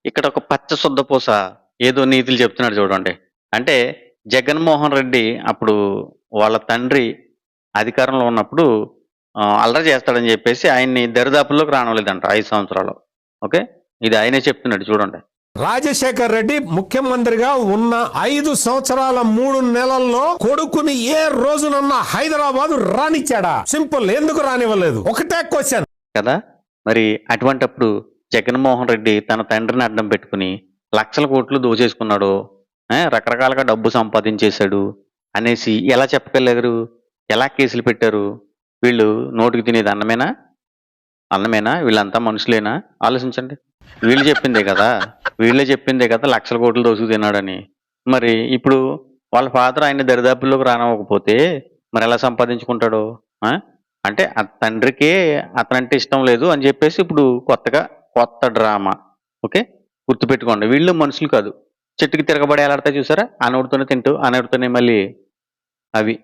ఇక్కడ ఒక పచ్చ సుద్దపూస ఏదో నీతులు చెప్తున్నాడు చూడండి. అంటే జగన్మోహన్ రెడ్డి అప్పుడు వాళ్ళ తండ్రి అధికారంలో ఉన్నప్పుడు అల్లరి చేస్తాడని చెప్పేసి ఆయన్ని దరిదాపుల్లోకి రానివ్వలేదంట 5 సంవత్సరాలు. ఓకే. ఇది ఆయనే చెప్తున్నాడు చూడండి. రాజశేఖర్ రెడ్డి ముఖ్యమంత్రిగా ఉన్న 5 సంవత్సరాల 3 నెలల్లో కొడుకుని ఏ రోజునన్నా హైదరాబాద్ రానిచ్చాడా? సింపుల్. ఎందుకు రానివ్వలేదు? ఒకటే క్వశ్చన్ కదా. మరి అటువంటప్పుడు జగన్మోహన్ రెడ్డి తన తండ్రిని అడ్డం పెట్టుకుని లక్షల కోట్లు దోచేసుకున్నాడు, రకరకాలుగా డబ్బు సంపాదించేశాడు అనేసి ఎలా చెప్పగలిగారు? ఎలా కేసులు పెట్టారు? వీళ్ళు నోటికి తినేది అన్నమేనా? అన్నమేనా? వీళ్ళంతా మనుషులేనా? ఆలోచించండి. వీళ్ళు చెప్పిందే కదా, వీళ్ళే చెప్పిందే కదా లక్షల కోట్లు దోసుకు తిన్నాడని. మరి ఇప్పుడు వాళ్ళ ఫాదర్ ఆయన దరిదాపుల్లోకి రానివ్వకపోతే మరి ఎలా సంపాదించుకుంటాడు? అంటే ఆ తండ్రికే అతనంటే ఇష్టం లేదు అని చెప్పేసి ఇప్పుడు కొత్త డ్రామా. ఓకే. గుర్తుపెట్టుకోండి, వీళ్ళు మనుషులు కాదు. చెట్టుకి తిరగబడి ఎలాడతాయి చూసారా? ఆ నోటితోనే తింటూ ఆ నోటితోనే మళ్ళీ అవి